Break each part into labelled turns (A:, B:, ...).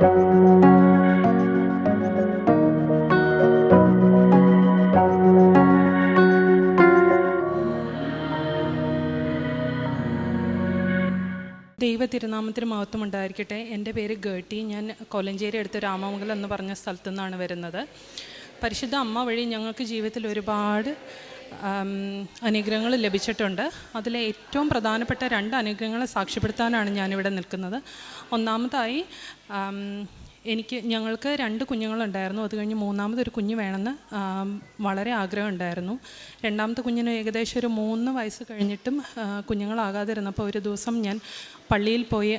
A: ദൈവ തിരുനാമത്തിന് മഹത്വം ഉണ്ടായിരിക്കട്ടെ. എൻ്റെ പേര് ഗേട്ടി. ഞാൻ കോലഞ്ചേരി അടുത്ത് രാമമംഗലം എന്ന് പറഞ്ഞ സ്ഥലത്തു നിന്നാണ് വരുന്നത്. പരിശുദ്ധ അമ്മ വഴി ഞങ്ങൾക്ക് ജീവിതത്തിൽ ഒരുപാട് അനുഗ്രഹങ്ങൾ ലഭിച്ചിട്ടുണ്ട്. അതിലെ ഏറ്റവും പ്രധാനപ്പെട്ട 2 അനുഗ്രഹങ്ങളെ സാക്ഷ്യപ്പെടുത്താനാണ് ഞാനിവിടെ നിൽക്കുന്നത്. ഒന്നാമതായി ഞങ്ങൾക്ക് 2 കുഞ്ഞുങ്ങളുണ്ടായിരുന്നു. അത് കഴിഞ്ഞ് മൂന്നാമതൊരു കുഞ്ഞ് വേണമെന്ന് വളരെ ആഗ്രഹം ഉണ്ടായിരുന്നു. രണ്ടാമത്തെ കുഞ്ഞിന് ഏകദേശം ഒരു 3 വയസ്സ് കഴിഞ്ഞിട്ടും കുഞ്ഞുങ്ങളാകാതിരുന്നപ്പോൾ ഒരു ദിവസം ഞാൻ പള്ളിയിൽ പോയി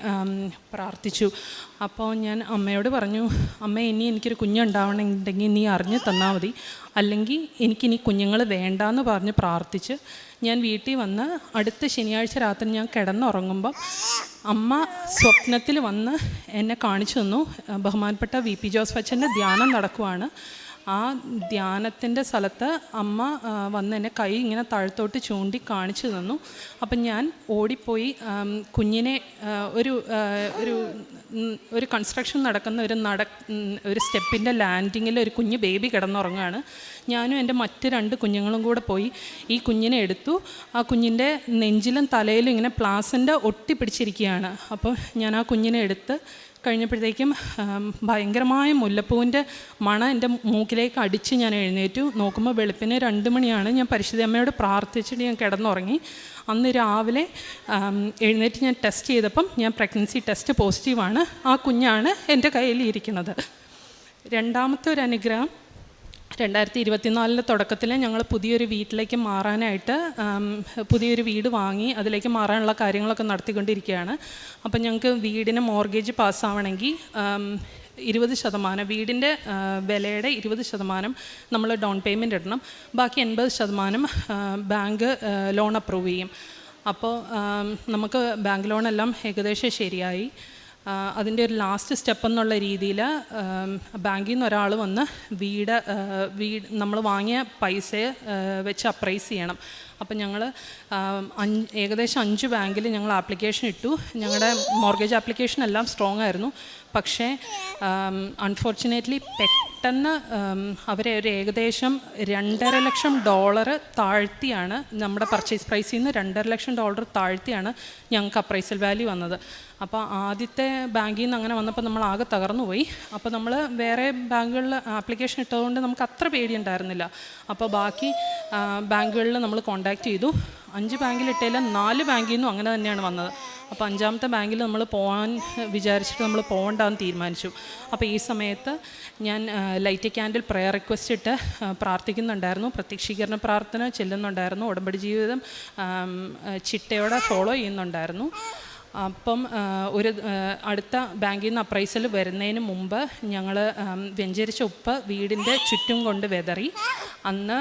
A: പ്രാർത്ഥിച്ചു. അപ്പോൾ ഞാൻ അമ്മയോട് പറഞ്ഞു, അമ്മ ഇനി എനിക്കൊരു കുഞ്ഞുണ്ടാവണമെന്നുണ്ടെങ്കിൽ നീ അറിഞ്ഞു തന്നാൽ മതി, അല്ലെങ്കിൽ എനിക്കിനി കുഞ്ഞുങ്ങൾ വേണ്ടാന്ന് പറഞ്ഞ് പ്രാർത്ഥിച്ച് ഞാൻ വീട്ടിൽ വന്ന് അടുത്ത ശനിയാഴ്ച രാത്രി ഞാൻ കിടന്നുറങ്ങുമ്പം അമ്മ സ്വപ്നത്തിൽ വന്ന് എന്നെ കാണിച്ചു തന്നു. ബഹുമാനപ്പെട്ട VP ജോസഫ് അച്ഛൻ്റെ ധ്യാനം നടക്കുവാണ്. ആ ധ്യാനത്തിൻ്റെ സ്ഥലത്ത് അമ്മ വന്ന് എന്നെ കൈ ഇങ്ങനെ താഴത്തോട്ട് ചൂണ്ടി കാണിച്ചു തന്നു. അപ്പം ഞാൻ ഓടിപ്പോയി കുഞ്ഞിനെ ഒരു കൺസ്ട്രക്ഷൻ നടക്കുന്ന ഒരു സ്റ്റെപ്പിൻ്റെ ലാൻഡിങ്ങിൽ ഒരു കുഞ്ഞ് ബേബി കിടന്നുറങ്ങുകയാണ്. ഞാനും എൻ്റെ മറ്റ് 2 കുഞ്ഞുങ്ങളും കൂടെ പോയി ഈ കുഞ്ഞിനെ എടുത്തു. ആ കുഞ്ഞിൻ്റെ നെഞ്ചിലും തലയിലും ഇങ്ങനെ പ്ലാസൻ്റ ഒട്ടിപ്പിടിച്ചിരിക്കുകയാണ്. അപ്പോൾ ഞാൻ ആ കുഞ്ഞിനെ എടുത്ത് കഴിഞ്ഞപ്പോഴത്തേക്കും ഭയങ്കരമായ മുല്ലപ്പൂവിൻ്റെ മണം എൻ്റെ മൂക്കിലേക്ക് അടിച്ച് ഞാൻ എഴുന്നേറ്റു. നോക്കുമ്പോൾ വെളുപ്പിന് 2 മണിയാണ്. ഞാൻ പരിശുദ്ധ അമ്മയോട് പ്രാർത്ഥിച്ചിട്ട് ഞാൻ കിടന്നുറങ്ങി. അന്ന് രാവിലെ എഴുന്നേറ്റ് ഞാൻ ടെസ്റ്റ് ചെയ്തപ്പം ഞാൻ പ്രഗ്നൻസി ടെസ്റ്റ് പോസിറ്റീവാണ്. ആ കുഞ്ഞാണ് എൻ്റെ കയ്യിൽ ഇരിക്കുന്നത്. രണ്ടാമത്തെ ഒരു അനുഗ്രഹം 2024 തുടക്കത്തിൽ ഞങ്ങൾ പുതിയൊരു വീട്ടിലേക്ക് മാറാനായിട്ട് പുതിയൊരു വീട് വാങ്ങി അതിലേക്ക് മാറാനുള്ള കാര്യങ്ങളൊക്കെ നടത്തിക്കൊണ്ടിരിക്കുകയാണ്. അപ്പം ഞങ്ങൾക്ക് വീടിന് മോർഗേജ് പാസ്സാവണമെങ്കിൽ 20% വീടിൻ്റെ വിലയുടെ 20% നമ്മൾ ഡൗൺ പേയ്മെൻറ്റ് ഇടണം. ബാക്കി 80% ബാങ്ക് ലോൺ അപ്രൂവ് ചെയ്യും. അപ്പോൾ നമുക്ക് ബാങ്ക് ലോണെല്ലാം ഏകദേശം ശരിയായി. അതിൻ്റെ ഒരു ലാസ്റ്റ് സ്റ്റെപ്പ് എന്നുള്ള രീതിയിൽ ബാങ്കിൽ നിന്ന് ഒരാൾ വന്ന് വീട് നമ്മൾ വാങ്ങിയ പൈസയെ വെച്ച് അപ്രൈസ് ചെയ്യണം. അപ്പം ഞങ്ങൾ ഏകദേശം 5 ബാങ്കിൽ ഞങ്ങൾ ആപ്ലിക്കേഷൻ ഇട്ടു. ഞങ്ങളുടെ മോർഗേജ് ആപ്ലിക്കേഷൻ എല്ലാം സ്ട്രോങ് ആയിരുന്നു. പക്ഷേ അൺഫോർച്ചുനേറ്റ്ലി പെട്ടെന്ന് അവരെ ഒരു ഏകദേശം $2.5 ലക്ഷം താഴ്ത്തിയാണ് നമ്മുടെ പർച്ചേസ് പ്രൈസിൽ നിന്ന് $2.5 ലക്ഷം താഴ്ത്തിയാണ് ഞങ്ങൾക്ക് അപ്രൈസൽ വാല്യൂ വന്നത്. അപ്പോൾ ആദ്യത്തെ ബാങ്കിൽ നിന്ന് അങ്ങനെ വന്നപ്പോൾ നമ്മൾ ആകെ തകർന്നു പോയി. അപ്പോൾ നമ്മൾ വേറെ ബാങ്കുകളിൽ ആപ്ലിക്കേഷൻ ഇട്ടതുകൊണ്ട് നമുക്ക് അത്ര പേടിയുണ്ടായിരുന്നില്ല. അപ്പോൾ ബാക്കി ബാങ്കുകളിൽ നമ്മൾ കോൺടാക്റ്റ് ചെയ്തു. 5 ബാങ്കിലിട്ടതിൽ 4 ബാങ്കിൽ നിന്നും അങ്ങനെ തന്നെയാണ് വന്നത്. അപ്പോൾ 5ാമത്തെ ബാങ്കിൽ നമ്മൾ പോകാൻ വിചാരിച്ചിട്ട് നമ്മൾ പോകണ്ടെന്ന് തീരുമാനിച്ചു. അപ്പോൾ ഈ സമയത്ത് ഞാൻ ലൈറ്റ് ക്യാൻഡിൽ പ്രയർ റിക്വസ്റ്റ് ഇട്ട് പ്രാർത്ഥിക്കുന്നുണ്ടായിരുന്നു. പ്രത്യക്ഷീകരണ പ്രാർത്ഥന ചെല്ലുന്നുണ്ടായിരുന്നു. ഉടമ്പടി ജീവിതം ചിട്ടയോടെ ഫോളോ ചെയ്യുന്നുണ്ടായിരുന്നു. അപ്പം ഒരു അടുത്ത ബാങ്കിൽ നിന്ന് അപ്രൈസൽ വരുന്നതിന് മുമ്പ് ഞങ്ങൾ വെഞ്ചരിച്ച ഉപ്പ് വീടിൻ്റെ ചുറ്റും കൊണ്ട് വെതറി. അന്ന്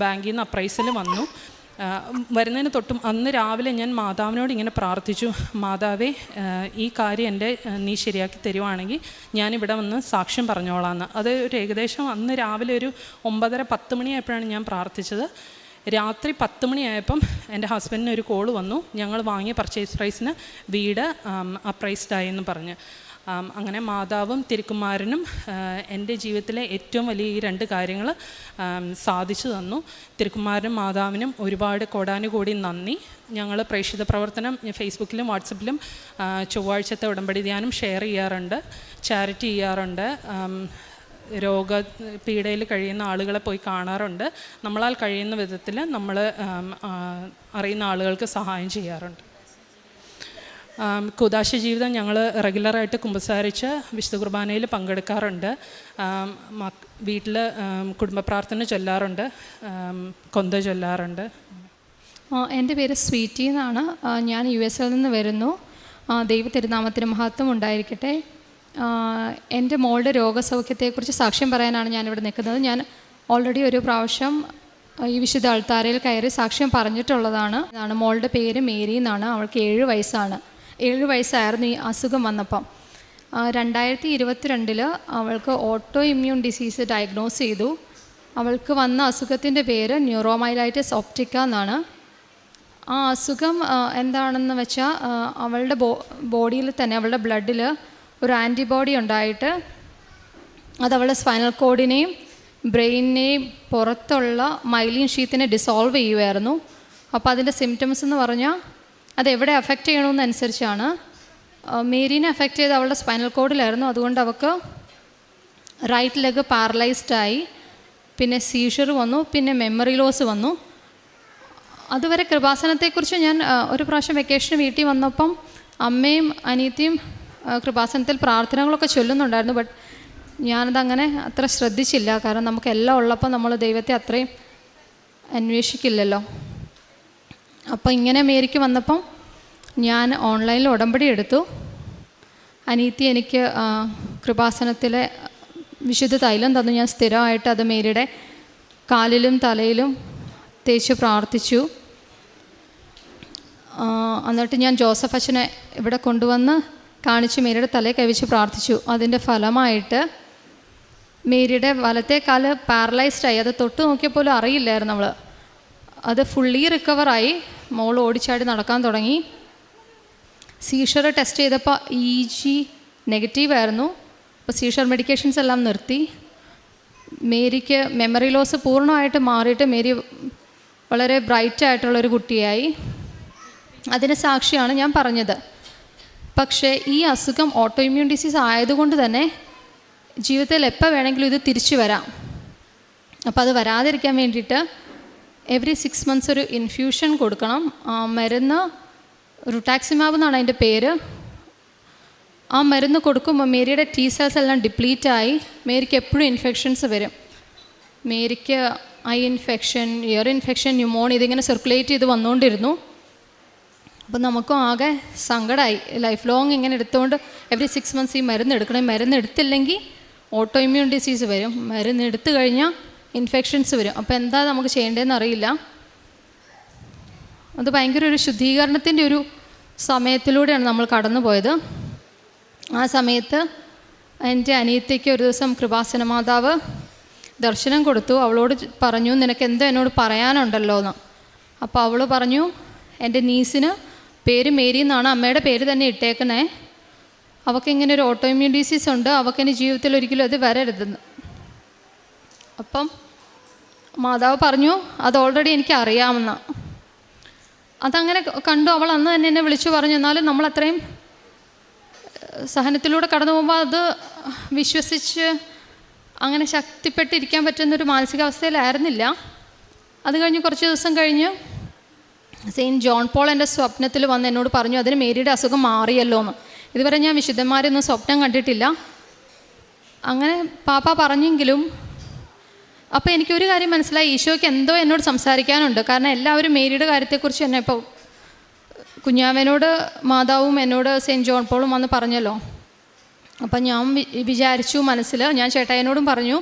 A: ബാങ്കിൽ നിന്ന് അപ്രൈസൽ വന്നു. വരുന്നതിന് തൊട്ടും അന്ന് രാവിലെ ഞാൻ മാതാവിനോട് ഇങ്ങനെ പ്രാർത്ഥിച്ചു, മാതാവേ ഈ കാര്യം നീ ശരിയാക്കി തരുവാണെങ്കിൽ ഞാനിവിടെ വന്ന് സാക്ഷ്യം പറഞ്ഞോളാമെന്ന്. അത് ഒരു ഏകദേശം അന്ന് രാവിലെ ഒരു 9:30-10 മണിയായപ്പോഴാണ് ഞാൻ പ്രാർത്ഥിച്ചത്. രാത്രി 10 മണിയായപ്പം എൻ്റെ ഹസ്ബൻഡിന് ഒരു കോള് വന്നു, ഞങ്ങൾ വാങ്ങിയ പർച്ചേസ് പ്രൈസിന് വീട് അപ്രൈസ്ഡായി എന്ന് പറഞ്ഞ്. അങ്ങനെ മാതാവും തിരുക്കുമാരനും എൻ്റെ ജീവിതത്തിലെ ഏറ്റവും വലിയ ഈ 2 കാര്യങ്ങൾ സാധിച്ചു തന്നു. തിരുക്കുമാരനും മാതാവിനും ഒരുപാട് കോടാനുകോടി നന്ദി. ഞങ്ങൾ പ്രേക്ഷിത പ്രവർത്തനം ഫേസ്ബുക്കിലും വാട്സപ്പിലും ചൊവ്വാഴ്ചത്തെ ഉടമ്പടി ധ്യാനം ഷെയർ ചെയ്യാറുണ്ട്, ചാരിറ്റി ചെയ്യാറുണ്ട്, രോഗപീഡയിൽ കഴിയുന്ന ആളുകളെ പോയി കാണാറുണ്ട്. നമ്മളാൽ കഴിയുന്ന വിധത്തിൽ നമ്മൾ അറിയുന്ന ആളുകൾക്ക് സഹായം ചെയ്യാറുണ്ട്. കൂദാശ ജീവിതം ഞങ്ങൾ റെഗുലറായിട്ട് കുമ്പസാരിച്ച് വിശുദ്ധ കുർബാനയിൽ പങ്കെടുക്കാറുണ്ട്. വീട്ടിൽ കുടുംബ പ്രാർത്ഥന ചൊല്ലാറുണ്ട്, കൊന്ത ചൊല്ലാറുണ്ട്.
B: എൻ്റെ പേര് സ്വീറ്റി എന്നാണ്. ഞാൻ USA നിന്ന് വരുന്നു. ദൈവ തിരുനാമത്തിന് മഹത്വം ഉണ്ടായിരിക്കട്ടെ. എൻ്റെ മോളുടെ രോഗസൗഖ്യത്തെക്കുറിച്ച് സാക്ഷ്യം പറയാനാണ് ഞാനിവിടെ നിൽക്കുന്നത്. ഞാൻ ഓൾറെഡി ഒരു പ്രാവശ്യം ഈ വിശുദ്ധ അൾത്താരയിൽ കയറി സാക്ഷ്യം പറഞ്ഞിട്ടുള്ളതാണ്. മോളുടെ പേര് മേരി എന്നാണ്. അവൾക്ക് 7 വയസ്സാണ്. 7 വയസ്സായിരുന്നു ഈ അസുഖം വന്നപ്പം. 2022 അവൾക്ക് ഓട്ടോ ഇമ്മ്യൂൺ ഡിസീസ് ഡയഗ്നോസ് ചെയ്തു. അവൾക്ക് വന്ന അസുഖത്തിൻ്റെ പേര് ന്യൂറോമൈലൈറ്റിസ് ഒപ്റ്റിക്ക എന്നാണ്. ആ അസുഖം എന്താണെന്ന് വെച്ചാൽ അവളുടെ ബോഡിയിൽ തന്നെ അവളുടെ ബ്ലഡിൽ ഒരു ആൻറ്റിബോഡി ഉണ്ടായിട്ട് അത് അവളുടെ സ്പൈനൽ കോഡിനെയും ബ്രെയിനിനെയും പുറത്തുള്ള മൈലിൻ ഷീത്തിനെ ഡിസോൾവ് ചെയ്യുമായിരുന്നു. അപ്പോൾ അതിൻ്റെ സിംറ്റംസ് എന്ന് പറഞ്ഞാൽ അതെവിടെ അഫക്റ്റ് ചെയ്യണമെന്നനുസരിച്ചാണ്. മേരീനെ അഫക്റ്റ് ചെയ്ത് അവളുടെ സ്പൈനൽ കോഡിലായിരുന്നു. അതുകൊണ്ട് അവൾക്ക് റൈറ്റ് ലെഗ് പാരലൈസ്ഡായി, പിന്നെ സീഷർ വന്നു, പിന്നെ മെമ്മറി ലോസ് വന്നു. അതുവരെ കൃപാസനത്തെക്കുറിച്ച് ഞാൻ ഒരു പ്രാവശ്യം വെക്കേഷന് വീട്ടിൽ വന്നപ്പം അമ്മയും അനിയത്തിയും കൃപാസനത്തിൽ പ്രാർത്ഥനകളൊക്കെ ചൊല്ലുന്നുണ്ടായിരുന്നു. ബട്ട് ഞാനതങ്ങനെ അത്ര ശ്രദ്ധിച്ചില്ല. കാരണം നമുക്കെല്ലാം ഉള്ളപ്പോൾ നമ്മൾ ദൈവത്തെ അത്രയും അന്വേഷിക്കില്ലല്ലോ. അപ്പോൾ ഇങ്ങനെ മേരിക്ക് വന്നപ്പം ഞാൻ ഓൺലൈനിൽ ഉടമ്പടി എടുത്തു. അനീത്തി എനിക്ക് കൃപാസനത്തിലെ വിശുദ്ധ തൈലം തന്നു. ഞാൻ സ്ഥിരമായിട്ട് അത് മേരിയുടെ കാലിലും തലയിലും തേച്ച് പ്രാർത്ഥിച്ചു. എന്നിട്ട് ഞാൻ ജോസഫ് അച്ഛനെ ഇവിടെ കൊണ്ടുവന്ന് കാണിച്ച് മേരിയുടെ തലയിൽ കൈവച്ച് പ്രാർത്ഥിച്ചു. അതിൻ്റെ ഫലമായിട്ട് മേരിയുടെ വലത്തെ കാല് പാരലൈസ്ഡായി. അത് തൊട്ട് നോക്കിയപ്പോലും അറിയില്ലായിരുന്നു നമ്മൾ. അത് ഫുള്ളി റിക്കവറായി. മോൾ ഓടിച്ചാടി നടക്കാൻ തുടങ്ങി. സീഷർ ടെസ്റ്റ് ചെയ്തപ്പോൾ EG നെഗറ്റീവായിരുന്നു. അപ്പോൾ സീഷർ മെഡിക്കേഷൻസ് എല്ലാം നിർത്തി. മേരിക്ക് മെമ്മറി ലോസ് പൂർണ്ണമായിട്ട് മാറിയിട്ട് മേരി വളരെ ബ്രൈറ്റ് ആയിട്ടുള്ളൊരു കുട്ടിയായി. അതിന് സാക്ഷിയാണ് ഞാൻ പറഞ്ഞത്. പക്ഷേ ഈ അസുഖം ഓട്ടോ ഇമ്മ്യൂൺ ഡിസീസ് ആയതുകൊണ്ട് തന്നെ ജീവിതത്തിൽ എപ്പോൾ വേണമെങ്കിലും ഇത് തിരിച്ചു വരാം. അപ്പോൾ അത് വരാതിരിക്കാൻ വേണ്ടിയിട്ട് എവറി 6 months ഒരു ഇൻഫ്യൂഷൻ കൊടുക്കണം. മരുന്ന് റുട്ടാക്സിമാബ് എന്നാണ് അതിൻ്റെ പേര്. ആ മരുന്ന് കൊടുക്കുമ്പോൾ മേരിയുടെ T cells എല്ലാം ഡിപ്ലീറ്റായി. മേരിക്ക് എപ്പോഴും ഇൻഫെക്ഷൻസ് വരും. മേരിക്ക് eye infection, ear infection, pneumonia ഇതിങ്ങനെ സർക്കുലേറ്റ് ചെയ്ത് വന്നുകൊണ്ടിരുന്നു. അപ്പോൾ നമുക്കും ആകെ സങ്കടമായി. ലൈഫ് ലോങ് ഇങ്ങനെ എടുത്തുകൊണ്ട് എവറി 6 months ഈ മരുന്ന് എടുക്കണം. മരുന്ന് എടുത്തില്ലെങ്കിൽ ഓട്ടോ ഇമ്മ്യൂൺ ഡിസീസ് വരും. മരുന്ന് എടുത്തു കഴിഞ്ഞാൽ ഇൻഫെക്ഷൻസ് വരും. അപ്പോൾ എന്താ നമുക്ക് ചെയ്യേണ്ടതെന്ന് അറിയില്ല. അത് ഭയങ്കര ഒരു ശുദ്ധീകരണത്തിൻ്റെ ഒരു സമയത്തിലൂടെയാണ് നമ്മൾ കടന്നു പോയത്. ആ സമയത്ത് എൻ്റെ അനിയത്തിക്ക് ഒരു ദിവസം കൃപാസന മാതാവ് ദർശനം കൊടുത്തു. അവളോട് പറഞ്ഞു, നിനക്ക് എന്തോ എന്നോട് പറയാനുണ്ടല്ലോ എന്ന്. അപ്പോൾ അവൾ പറഞ്ഞു, എൻ്റെ നീസിന് പേര് മേരി എന്നാണ്, അമ്മയുടെ പേര് തന്നെ ഇട്ടേക്കണേ. അവൾക്കിങ്ങനെ ഒരു ഓട്ടോ ഇമ്മ്യൂൺ ഡിസീസ് ഉണ്ട്, അവൾക്കിനി ജീവിതത്തിൽ ഒരിക്കലും അത് വരരുതെന്ന്. അപ്പം മാതാവ് പറഞ്ഞു, അത് ഓൾറെഡി എനിക്ക് അറിയാമെന്ന്. അതങ്ങനെ കണ്ടു. അവൾ അന്ന് തന്നെ എന്നെ വിളിച്ചു പറഞ്ഞു. എന്നാലും നമ്മൾ അത്രയും സഹനത്തിലൂടെ കടന്നു പോകുമ്പോൾ അത് വിശ്വസിച്ച് അങ്ങനെ ശക്തിപ്പെട്ടിരിക്കാൻ പറ്റുന്നൊരു മാനസികാവസ്ഥയിലായിരുന്നില്ല. അത് കഴിഞ്ഞ് കുറച്ച് ദിവസം കഴിഞ്ഞ് സെയിൻറ്റ് ജോൺ പോൾ എൻ്റെ സ്വപ്നത്തിൽ വന്ന് എന്നോട് പറഞ്ഞു, അതിന് മേരിയുടെ അസുഖം മാറിയല്ലോ എന്ന്. ഇതുവരെ ഞാൻ വിശുദ്ധന്മാരൊന്നും സ്വപ്നം കണ്ടിട്ടില്ല. അങ്ങനെ പാപ്പ പറഞ്ഞെങ്കിലും അപ്പോൾ എനിക്കൊരു കാര്യം മനസ്സിലായി, ഈശോയ്ക്ക് എന്തോ എന്നോട് സംസാരിക്കാനുണ്ട്. കാരണം എല്ലാവരും മേരിയുടെ കാര്യത്തെക്കുറിച്ച് എന്നെ ഇപ്പോൾ കുഞ്ഞാവനോട് മാതാവും എന്നോട് സെയിൻറ്റ് ജോൺ പോളും വന്ന് പറഞ്ഞല്ലോ. അപ്പം ഞാൻ വിചാരിച്ചു മനസ്സിൽ, ഞാൻ ചേട്ടായനോടും പറഞ്ഞു,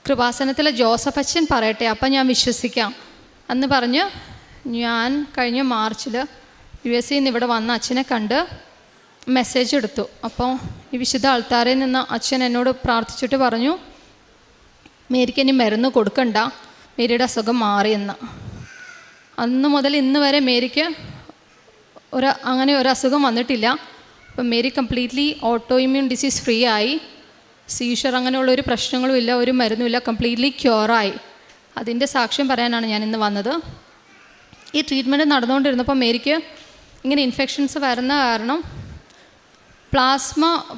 B: കൃപാസനത്തിലെ ജോസഫ് അച്ഛൻ പറയട്ടെ, അപ്പം ഞാൻ വിശ്വസിക്കാം എന്ന് പറഞ്ഞ് ഞാൻ കഴിഞ്ഞ മാർച്ചിൽ USA നിന്ന് ഇവിടെ വന്ന അച്ഛനെ കണ്ട് മെസ്സേജ് എടുത്തു. അപ്പോൾ ഈ വിശുദ്ധ ആൾത്താരിൽ നിന്ന് അച്ഛൻ എന്നോട് പ്രാർത്ഥിച്ചിട്ട് പറഞ്ഞു, മേരിക്ക് ഇനി മരുന്ന് കൊടുക്കണ്ട, മേരിയുടെ അസുഖം മാറിയെന്ന്. അന്ന് മുതൽ ഇന്ന് വരെ മേരിക്ക് അങ്ങനെ ഒരു അസുഖം വന്നിട്ടില്ല. അപ്പം Mary completely auto immune disease free ആയി. സീഷർ അങ്ങനെയുള്ളൊരു പ്രശ്നങ്ങളും ഇല്ല, ഒരു മരുന്നുമില്ല, കംപ്ലീറ്റ്ലി ക്യൂറായി. അതിൻ്റെ സാക്ഷ്യം പറയാനാണ് ഞാൻ ഇന്ന് വന്നത്. ഈ ട്രീറ്റ്മെൻറ്റ് നടന്നുകൊണ്ടിരുന്നപ്പോൾ മേരിക്ക് ഇങ്ങനെ ഇൻഫെക്ഷൻസ് വരുന്ന കാരണം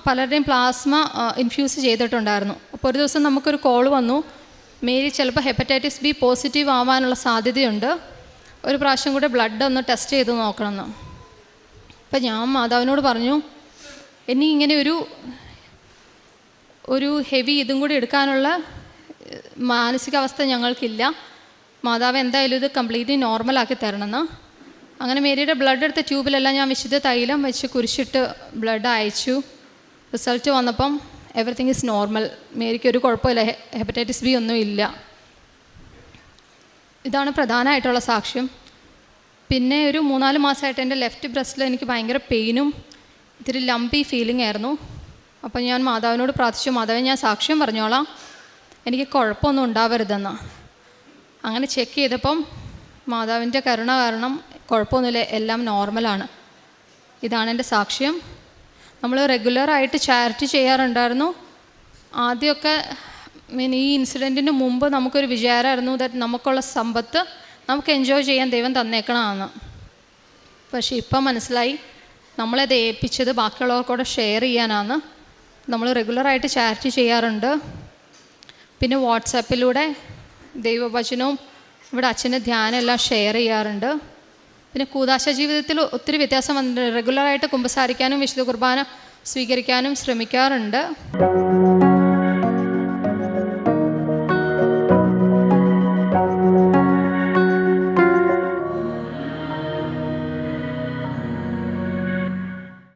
B: പലരുടെയും പ്ലാസ്മ ഇൻഫ്യൂസ് ചെയ്തിട്ടുണ്ടായിരുന്നു. അപ്പോൾ ഒരു ദിവസം നമുക്കൊരു കോൾ വന്നു, മേരി ചിലപ്പോൾ ഹെപ്പറ്റൈറ്റിസ് B പോസിറ്റീവ് ആവാനുള്ള സാധ്യതയുണ്ട്, ഒരു പ്രാവശ്യം കൂടെ ബ്ലഡ് ഒന്ന് ടെസ്റ്റ് ചെയ്ത് നോക്കണമെന്ന്. അപ്പം ഞാൻ മാതാവിനോട് പറഞ്ഞു, ഇനി ഇങ്ങനെ ഒരു ഹെവി ഇതും കൂടി എടുക്കാനുള്ള മാനസികാവസ്ഥ ഞങ്ങൾക്കില്ല. മാതാവ് എന്തായാലും ഇത് കംപ്ലീറ്റ്ലി നോർമലാക്കി തരണമെന്ന്. അങ്ങനെ മേരിയുടെ ബ്ലഡ് എടുത്ത ട്യൂബിലെല്ലാം ഞാൻ വിശുദ്ധ തൈലം വെച്ച് കുരിശിട്ട് ബ്ലഡ് അയച്ചു. റിസൾട്ട് വന്നപ്പം എവറിത്തിങ് ഈസ് നോർമൽ. മേരിക്ക് ഒരു കുഴപ്പമില്ല, ഹെപ്പറ്റൈറ്റിസ് B ഒന്നും ഇല്ല. ഇതാണ് പ്രധാനമായിട്ടുള്ള സാക്ഷ്യം. പിന്നെ ഒരു 3-4 മാസമായിട്ട് എൻ്റെ ലെഫ്റ്റ് ബ്രസ്റ്റിൽ എനിക്ക് ഭയങ്കര പെയിനും ഇത്തിരി ലംപി ഫീലിംഗ് ആയിരുന്നു. അപ്പം ഞാൻ മാതാവിനോട് പ്രാർത്ഥിച്ചു, മാതാവേ ഞാൻ സാക്ഷ്യം പറഞ്ഞോളാം, എനിക്ക് കുഴപ്പമൊന്നും ഉണ്ടാവരുതെന്ന്. അങ്ങനെ ചെക്ക് ചെയ്തപ്പം മാതാവിൻ്റെ കരുണ കാരണം കുഴപ്പമൊന്നുമില്ല, എല്ലാം നോർമലാണ്. ഇതാണ് എൻ്റെ സാക്ഷ്യം. നമ്മൾ റെഗുലറായിട്ട് ചാരിറ്റി ചെയ്യാറുണ്ടായിരുന്നു. ആദ്യമൊക്കെ ഈ ഇൻസിഡൻറ്റിന് മുമ്പ് നമുക്കൊരു വിചാരമായിരുന്നു ദാറ്റ് നമുക്കുള്ള സമ്പത്ത് നമുക്ക് എൻജോയ് ചെയ്യാൻ ദൈവം തന്നേക്കണമെന്ന്. പക്ഷേ ഇപ്പം മനസ്സിലായി നമ്മളത് ഏൽപ്പിച്ചത് ബാക്കിയുള്ളവർക്കൂടെ ഷെയർ ചെയ്യാനാണ്. നമ്മൾ റെഗുലറായിട്ട് ചാരിറ്റി ചെയ്യാറുണ്ട്. പിന്നെ വാട്സാപ്പിലൂടെ ദൈവവചനവും ഇവിടെ അച്ഛൻ്റെ ധ്യാനം എല്ലാം ഷെയർ ചെയ്യാറുണ്ട്. പിന്നെ കൂദാശ ജീവിതത്തിൽ ഒത്തിരി വ്യത്യാസം വന്നിട്ടുണ്ട്. റെഗുലറായിട്ട് കുമ്പസാരിക്കാനും വിശുദ്ധ കുർബാന സ്വീകരിക്കാനും ശ്രമിക്കാറുണ്ട്.